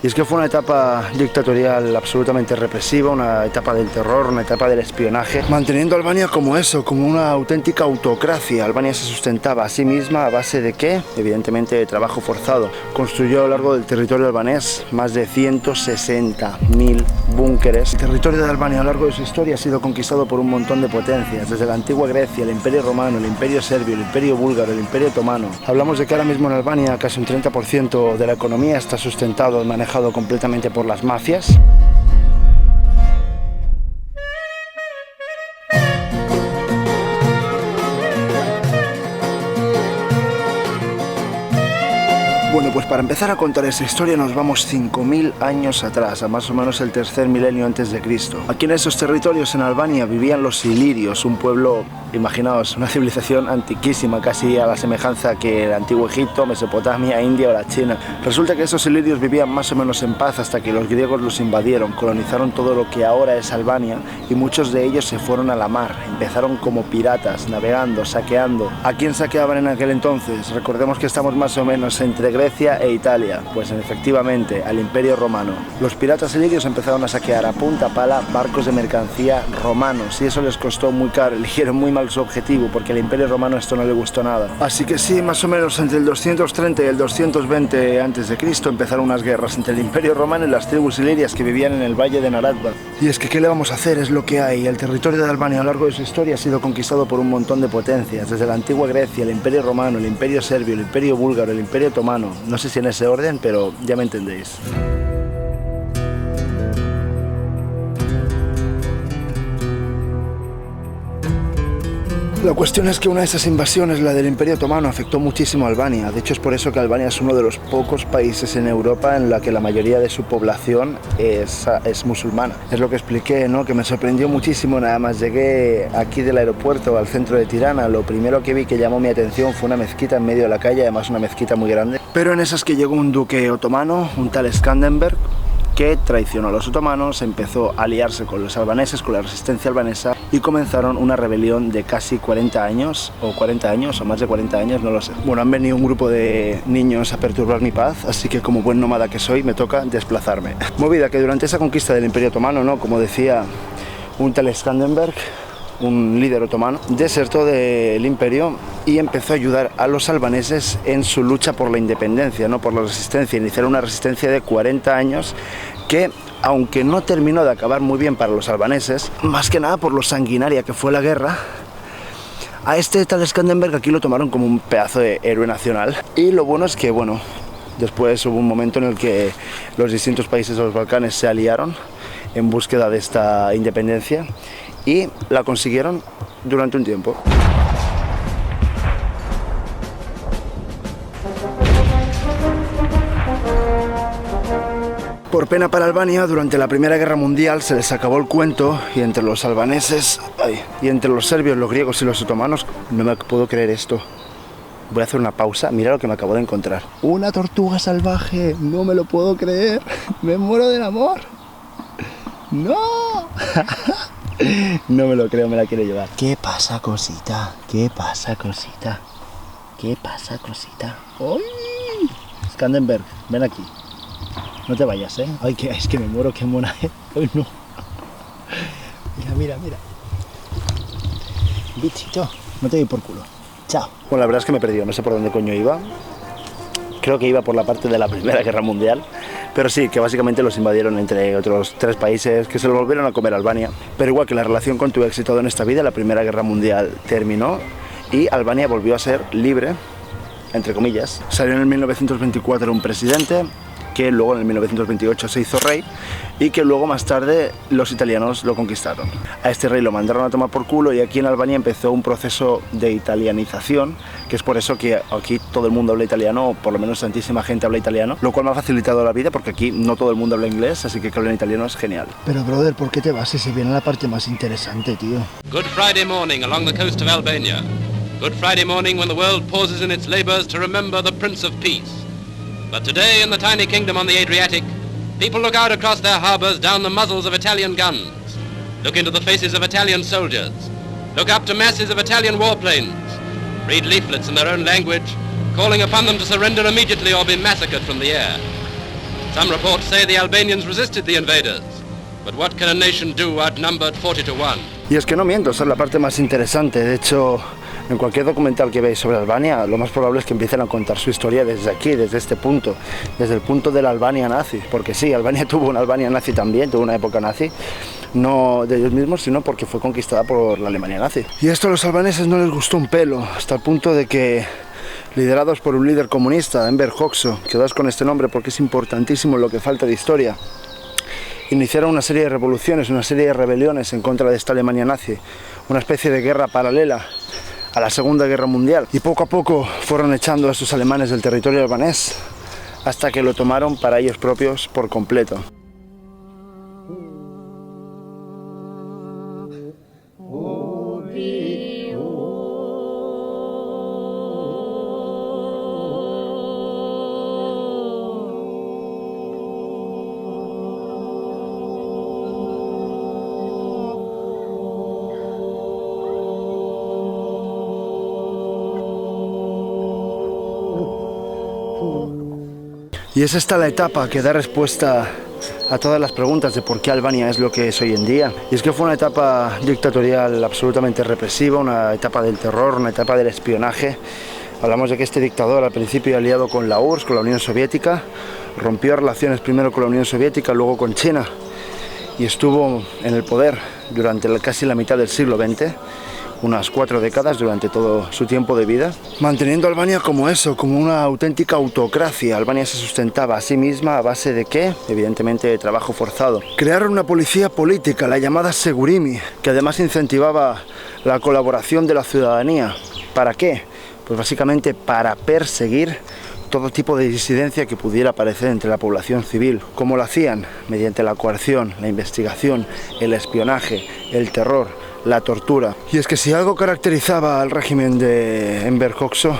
Y es que fue una etapa dictatorial absolutamente represiva, una etapa del terror, una etapa del espionaje, manteniendo a Albania como eso, como una auténtica autocracia. Albania se sustentaba a sí misma a base de ¿qué? Evidentemente de trabajo forzado. Construyó a lo largo del territorio albanés más de 160.000 búnkeres. El territorio de Albania a lo largo de su historia ha sido conquistado por un montón de potencias, desde la antigua Grecia, el Imperio Romano, el Imperio Serbio, el Imperio Búlgaro, el Imperio Otomano. Hablamos de que ahora mismo en Albania casi un 30% de la economía está sustentado y manejado completamente por las mafias. Bueno, pues para empezar a contar esa historia nos vamos 5.000 años atrás, a más o menos el tercer milenio antes de Cristo. Aquí en esos territorios en Albania vivían los ilirios, un pueblo, imaginaos, una civilización antiquísima, casi a la semejanza que el antiguo Egipto, Mesopotamia, India o la China. Resulta que esos ilirios vivían más o menos en paz hasta que los griegos los invadieron, colonizaron todo lo que ahora es Albania y muchos de ellos se fueron a la mar. Empezaron como piratas, navegando, saqueando. ¿A quién saqueaban en aquel entonces? Recordemos que estamos más o menos entre Grecia e Italia, pues efectivamente al Imperio Romano. Los piratas ilirios empezaron a saquear a punta pala barcos de mercancía romanos y eso les costó muy caro, eligieron muy mal su objetivo porque al Imperio Romano esto no le gustó nada. Así que sí, más o menos entre el 230 y el 220 a.C. empezaron unas guerras entre el Imperio Romano y las tribus ilirias que vivían en el valle de Naratva. Y es que ¿qué le vamos a hacer? Es lo que hay. El territorio de Albania a lo largo de su historia ha sido conquistado por un montón de potencias, desde la antigua Grecia, el Imperio Romano, el Imperio Serbio, el Imperio Búlgaro, el Imperio Otomano. No sé si en ese orden, pero ya me entendéis. La cuestión es que una de esas invasiones, la del Imperio Otomano, afectó muchísimo a Albania. De hecho, es por eso que Albania es uno de los pocos países en Europa en la que la mayoría de su población es musulmana. Es lo que expliqué, ¿no? Que me sorprendió muchísimo. Nada más llegué aquí del aeropuerto al centro de Tirana, lo primero que vi que llamó mi atención fue una mezquita en medio de la calle, además una mezquita muy grande. Pero en esas que llegó un duque otomano, un tal Skanderberg, que traicionó a los otomanos, empezó a aliarse con los albaneses, con la resistencia albanesa y comenzaron una rebelión de casi 40 años, o más de 40 años, no lo sé. Bueno, han venido un grupo de niños a perturbar mi paz, así que como buen nómada que soy, me toca desplazarme. Movida que durante esa conquista del Imperio Otomano, ¿no? Como decía un tal Skanderberg, un líder otomano, desertó del imperio y empezó a ayudar a los albaneses en su lucha por la independencia, no por la resistencia. Iniciaron una resistencia de 40 años que, aunque no terminó de acabar muy bien para los albaneses, más que nada por lo sanguinaria que fue la guerra, a este tal Skanderberg aquí lo tomaron como un pedazo de héroe nacional. Y lo bueno es que, bueno, después hubo un momento en el que los distintos países de los Balcanes se aliaron en búsqueda de esta independencia y la consiguieron durante un tiempo. Por pena para Albania, durante la Primera Guerra Mundial se les acabó el cuento y entre los albaneses, y entre los serbios, los griegos y los otomanos, no me puedo creer esto. Voy a hacer una pausa, mira lo que me acabo de encontrar. ¡Una tortuga salvaje! No me lo puedo creer. Me muero del amor. ¡No! No me lo creo, me la quiero llevar. ¿Qué pasa, cosita? ¿Qué pasa, cosita? ¿Qué pasa, cosita? ¡Ay! Skanderberg, ven aquí. No te vayas, ¿eh? Ay, es que me muero, qué mona, ¿eh? Ay, no. Mira. Bichito, no te doy por culo. Chao. Bueno, la verdad es que me he perdido, no sé por dónde coño iba. Creo que iba por la parte de la Primera Guerra Mundial. Pero sí, que básicamente los invadieron entre otros 3 países que se lo volvieron a comer a Albania. Pero igual que la relación continuó exitosa en esta vida, la Primera Guerra Mundial terminó y Albania volvió a ser libre, entre comillas. Salió en el 1924 un presidente que luego en el 1928 se hizo rey y que luego más tarde los italianos lo conquistaron. A este rey lo mandaron a tomar por culo y aquí en Albania empezó un proceso de italianización, que es por eso que aquí todo el mundo habla italiano, o por lo menos tantísima gente habla italiano, lo cual me ha facilitado la vida porque aquí no todo el mundo habla inglés, así que hablar italiano es genial. Pero brother, ¿por qué te vas si se viene la parte más interesante, tío? Good Friday morning along the coast of Albania. Good Friday morning when the world pauses in its labors to remember the Prince of Peace. But today in the tiny kingdom on the Adriatic, people look out across their harbors down the muzzles of Italian guns, look into the faces of Italian soldiers, look up to masses of Italian warplanes, read leaflets in their own language, calling upon them to surrender immediately or be massacred from the air. Some reports say the Albanians resisted the invaders. But what can a nation do outnumbered 40-1? Y es que no miento, esa es la parte más interesante. De hecho, en cualquier documental que veáis sobre Albania, lo más probable es que empiecen a contar su historia desde aquí, desde este punto, desde el punto de la Albania nazi. Porque sí, Albania tuvo una Albania nazi también, tuvo una época nazi, no de ellos mismos, sino porque fue conquistada por la Alemania nazi. Y esto a los albaneses no les gustó un pelo, hasta el punto de que, liderados por un líder comunista, Enver Hoxha, quedaos con este nombre porque es importantísimo lo que falta de historia, iniciaron una serie de revoluciones, una serie de rebeliones en contra de esta Alemania nazi, una especie de guerra paralela a la Segunda Guerra Mundial. Y poco a poco fueron echando a estos alemanes del territorio albanés hasta que lo tomaron para ellos propios por completo. Y es esta la etapa que da respuesta a todas las preguntas de por qué Albania es lo que es hoy en día. Y es que fue una etapa dictatorial absolutamente represiva, una etapa del terror, una etapa del espionaje. Hablamos de que este dictador, al principio aliado con la URSS, con la Unión Soviética, rompió relaciones primero con la Unión Soviética, luego con China, y estuvo en el poder durante casi la mitad del siglo XX, unas 4 décadas durante todo su tiempo de vida, manteniendo a Albania como eso, como una auténtica autocracia. Albania se sustentaba a sí misma a base de ¿qué? Evidentemente de trabajo forzado. Crearon una policía política, la llamada Segurimi, que además incentivaba la colaboración de la ciudadanía. ¿Para qué? Pues básicamente para perseguir todo tipo de disidencia que pudiera aparecer entre la población civil. ¿Cómo lo hacían? Mediante la coerción, la investigación, el espionaje, el terror, la tortura. Y es que si algo caracterizaba al régimen de Enver Hoxha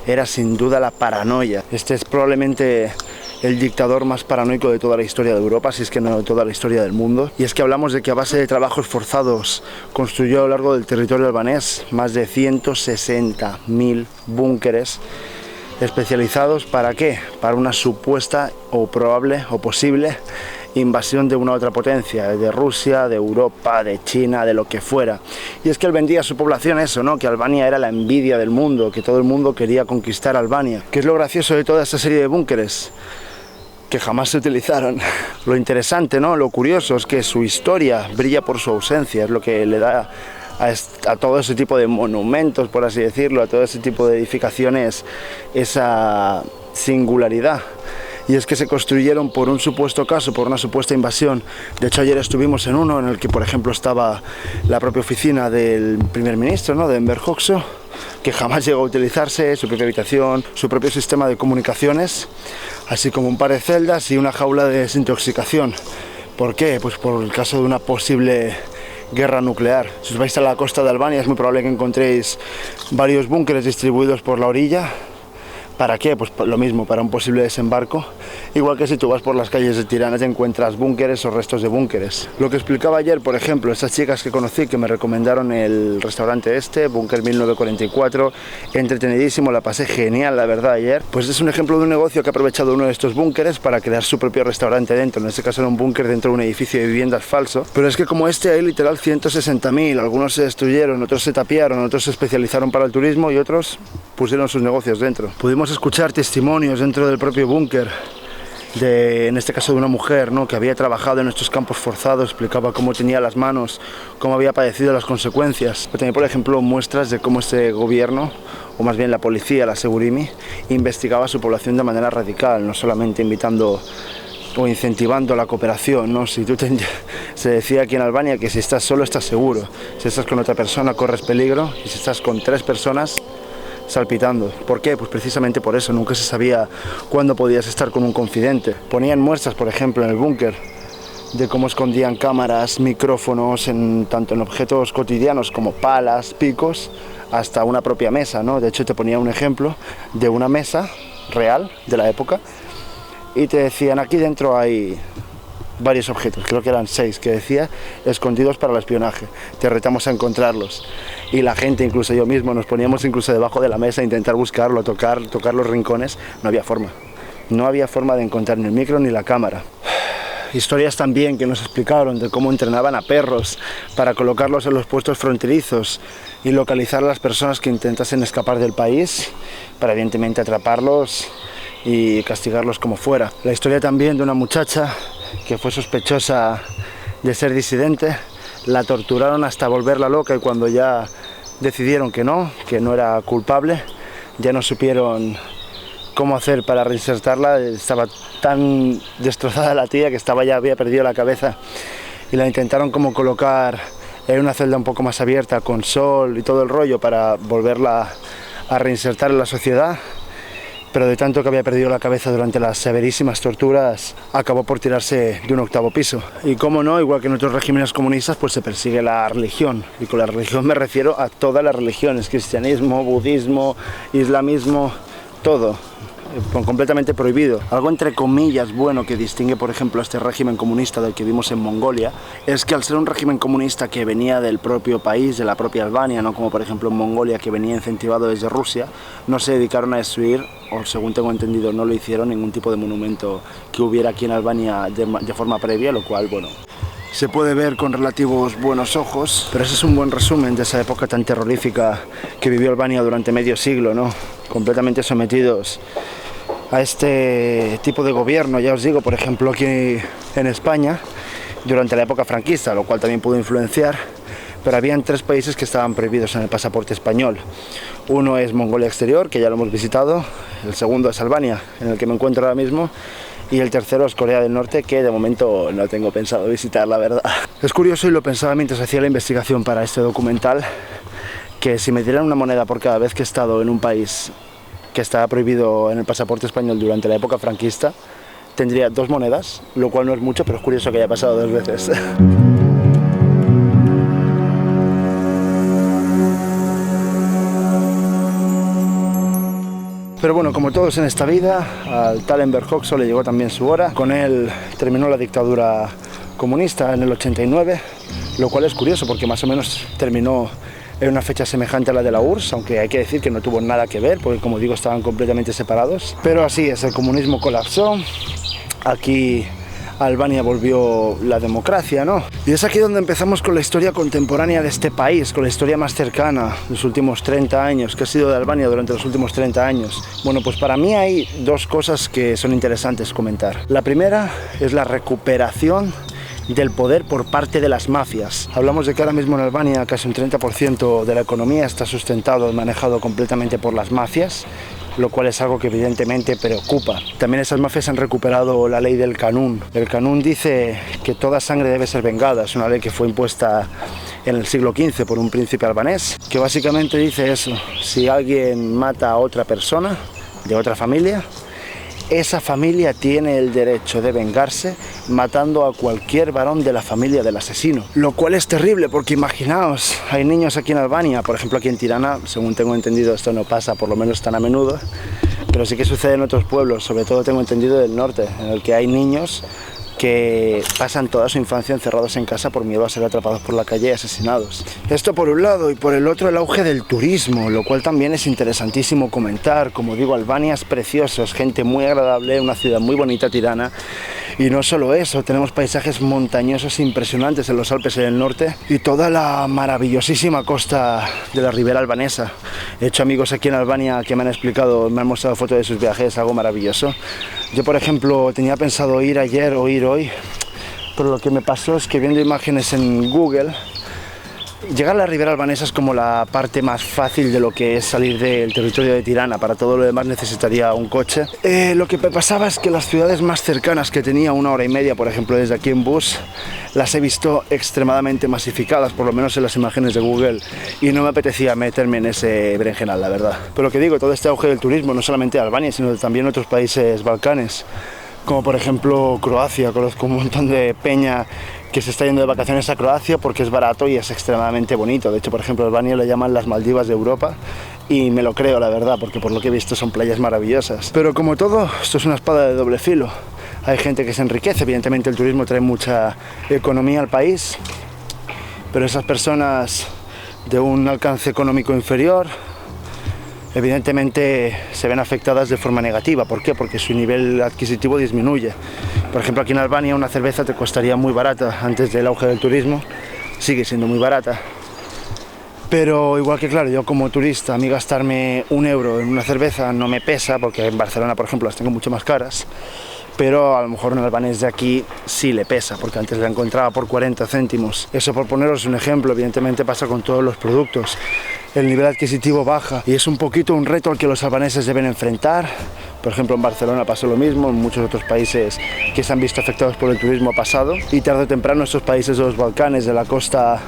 era sin duda la paranoia. Este es probablemente el dictador más paranoico de toda la historia de Europa, si es que no de toda la historia del mundo. Y es que hablamos de que a base de trabajos forzados construyó a lo largo del territorio albanés más de 160.000 búnkeres especializados. ¿Para qué? Para una supuesta o probable o posible invasión de una otra potencia, de Rusia, de Europa, de China, de lo que fuera. Y es que él vendía a su población eso, ¿no? Que Albania era la envidia del mundo, que todo el mundo quería conquistar Albania. ¿Qué es lo gracioso de toda esta serie de búnkeres? Que jamás se utilizaron. Lo interesante, ¿no? Lo curioso es que su historia brilla por su ausencia, es lo que le da a todo ese tipo de monumentos, por así decirlo, a todo ese tipo de edificaciones, esa singularidad. Y es que se construyeron por un supuesto caso, por una supuesta invasión. De hecho, ayer estuvimos en uno en el que, por ejemplo, estaba la propia oficina del primer ministro, ¿no? De Enver Hoxha, que jamás llegó a utilizarse, su propia habitación, su propio sistema de comunicaciones, así como un par de celdas y una jaula de desintoxicación. ¿Por qué? Pues por el caso de una posible guerra nuclear. Si os vais a la costa de Albania es muy probable que encontréis varios búnkeres distribuidos por la orilla. ¿Para qué? Pues lo mismo, para un posible desembarco. Igual que si tú vas por las calles de Tirana te encuentras búnkeres o restos de búnkeres. Lo que explicaba ayer, por ejemplo, esas chicas que conocí que me recomendaron el restaurante este, Búnker 1944, entretenidísimo, la pasé genial, la verdad, ayer. Pues es un ejemplo de un negocio que ha aprovechado uno de estos búnkeres para crear su propio restaurante dentro. En este caso era un búnker dentro de un edificio de viviendas falso. Pero es que como este hay literal 160.000, algunos se destruyeron, otros se tapiaron, otros se especializaron para el turismo y otros pusieron sus negocios dentro. Pudimos escuchar testimonios dentro del propio búnker, en este caso de una mujer, ¿no? Que había trabajado en estos campos forzados, explicaba cómo tenía las manos, cómo había padecido las consecuencias. Pero también, por ejemplo, muestras de cómo este gobierno, o más bien la policía, la Segurimi, investigaba a su población de manera radical, no solamente invitando o incentivando la cooperación, ¿no? Se decía aquí en Albania que si estás solo estás seguro, si estás con otra persona corres peligro, y si estás con 3 personas salpitando. ¿Por qué? Pues precisamente por eso, nunca se sabía cuándo podías estar con un confidente. Ponían muestras, por ejemplo, en el búnker de cómo escondían cámaras, micrófonos, tanto en objetos cotidianos como palas, picos, hasta una propia mesa, ¿no? De hecho te ponía un ejemplo de una mesa real de la época y te decían aquí dentro hay varios objetos, creo que eran 6, que decía escondidos para el espionaje, te retamos a encontrarlos. Y la gente, incluso yo mismo, nos poníamos incluso debajo de la mesa a intentar buscarlo, tocar los rincones, no había forma. No había forma de encontrar ni el micro ni la cámara. Historias también que nos explicaron de cómo entrenaban a perros para colocarlos en los puestos fronterizos y localizar a las personas que intentasen escapar del país, para evidentemente atraparlos y castigarlos como fuera. La historia también de una muchacha que fue sospechosa de ser disidente, la torturaron hasta volverla loca y cuando ya decidieron que no era culpable, ya no supieron cómo hacer para reinsertarla. Estaba tan destrozada la tía que había perdido la cabeza y la intentaron como colocar en una celda un poco más abierta con sol y todo el rollo para volverla a reinsertar en la sociedad, pero de tanto que había perdido la cabeza durante las severísimas torturas acabó por tirarse de un 8º piso. Y como no, igual que en otros regímenes comunistas, pues se persigue la religión, y con la religión me refiero a todas las religiones: cristianismo, budismo, islamismo, todo completamente prohibido. Algo entre comillas bueno que distingue, por ejemplo, a este régimen comunista del que vimos en Mongolia, es que al ser un régimen comunista que venía del propio país, de la propia Albania, no como por ejemplo en Mongolia, que venía incentivado desde Rusia, no se dedicaron a destruir, o según tengo entendido no lo hicieron, ningún tipo de monumento que hubiera aquí en Albania de forma previa, lo cual, bueno, se puede ver con relativos buenos ojos, pero ese es un buen resumen de esa época tan terrorífica que vivió Albania durante medio siglo, ¿no? Completamente sometidos a este tipo de gobierno. Ya os digo, por ejemplo, aquí en España, durante la época franquista, lo cual también pudo influenciar, pero habían 3 países que estaban prohibidos en el pasaporte español. Uno es Mongolia Exterior, que ya lo hemos visitado, el segundo es Albania, en el que me encuentro ahora mismo, y el tercero es Corea del Norte, que de momento no tengo pensado visitar, la verdad. Es curioso, y lo pensaba mientras hacía la investigación para este documental, que si me dieran una moneda por cada vez que he estado en un país que estaba prohibido en el pasaporte español durante la época franquista, tendría 2 monedas, lo cual no es mucho, pero es curioso que haya pasado 2 veces. Pero bueno, como todos en esta vida, al tal Enver Hoxha le llegó también su hora. Con él terminó la dictadura comunista en el 89, lo cual es curioso porque más o menos terminó en una fecha semejante a la de la URSS, aunque hay que decir que no tuvo nada que ver, porque como digo estaban completamente separados. Pero así es, el comunismo colapsó, aquí Albania volvió la democracia, ¿no? Y es aquí donde empezamos con la historia contemporánea de este país, con la historia más cercana, los últimos 30 años, que ha sido de Albania durante los últimos 30 años. Bueno, pues para mí hay 2 cosas que son interesantes comentar. La primera es la recuperación del poder por parte de las mafias. Hablamos de que ahora mismo en Albania casi un 30% de la economía está sustentado y manejado completamente por las mafias, lo cual es algo que evidentemente preocupa. También esas mafias han recuperado la ley del Kanun. El Kanun dice que toda sangre debe ser vengada, es una ley que fue impuesta en el siglo XV por un príncipe albanés, que básicamente dice eso: si alguien mata a otra persona de otra familia, esa familia tiene el derecho de vengarse matando a cualquier varón de la familia del asesino. Lo cual es terrible porque imaginaos, hay niños aquí en Albania, por ejemplo aquí en Tirana, según tengo entendido esto no pasa por lo menos tan a menudo, pero sí que sucede en otros pueblos, sobre todo tengo entendido del norte, en el que hay niños que pasan toda su infancia encerrados en casa por miedo a ser atrapados por la calle y asesinados. Esto por un lado, y por el otro el auge del turismo, lo cual también es interesantísimo comentar. Como digo, Albania es precioso, es gente muy agradable, una ciudad muy bonita, Tirana, y no solo eso, tenemos paisajes montañosos impresionantes en los Alpes en el norte y toda la maravillosísima costa de la ribera albanesa. He hecho amigos aquí en Albania que me han explicado, me han mostrado fotos de sus viajes, algo maravilloso. Yo, por ejemplo, tenía pensado ir ayer o ir hoy, pero lo que me pasó es que viendo imágenes en Google, llegar a la ribera albanesa es como la parte más fácil de lo que es salir del territorio de Tirana. Para todo lo demás necesitaría un coche. Lo que me pasaba es que las ciudades más cercanas, que tenía 1 hora y media, por ejemplo, desde aquí en bus, las he visto extremadamente masificadas, por lo menos en las imágenes de Google, y no me apetecía meterme en ese berenjenal, la verdad. Pero lo que digo, todo este auge del turismo, no solamente de Albania, sino también otros países balcanes, como por ejemplo Croacia. Conozco un montón de peña que se está yendo de vacaciones a Croacia porque es barato y es extremadamente bonito. De hecho, por ejemplo, Albania le llaman las Maldivas de Europa y me lo creo, la verdad, porque por lo que he visto son playas maravillosas. Pero como todo, esto es una espada de doble filo. Hay gente que se enriquece, evidentemente el turismo trae mucha economía al país, pero esas personas de un alcance económico inferior evidentemente se ven afectadas de forma negativa. ¿Por qué? Porque su nivel adquisitivo disminuye. Por ejemplo, aquí en Albania una cerveza te costaría muy barata antes del auge del turismo, sigue siendo muy barata. Pero igual que claro, yo como turista, a mí gastarme 1 euro en una cerveza no me pesa, porque en Barcelona, por ejemplo, las tengo mucho más caras. Pero a lo mejor un albanés de aquí sí le pesa, porque antes la encontraba por 40 céntimos. Eso, por poneros un ejemplo, evidentemente pasa con todos los productos. El nivel adquisitivo baja y es un poquito un reto al que los albaneses deben enfrentar. Por ejemplo, en Barcelona pasó lo mismo, en muchos otros países que se han visto afectados por el turismo ha pasado. Y tarde o temprano estos países de los Balcanes, de la costa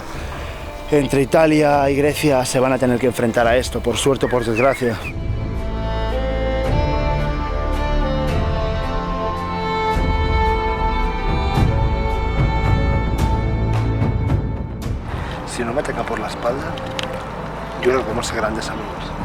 entre Italia y Grecia, se van a tener que enfrentar a esto, por suerte o por desgracia. Si no me ataca por la espalda, yo creo que vamos a ser grandes amigos.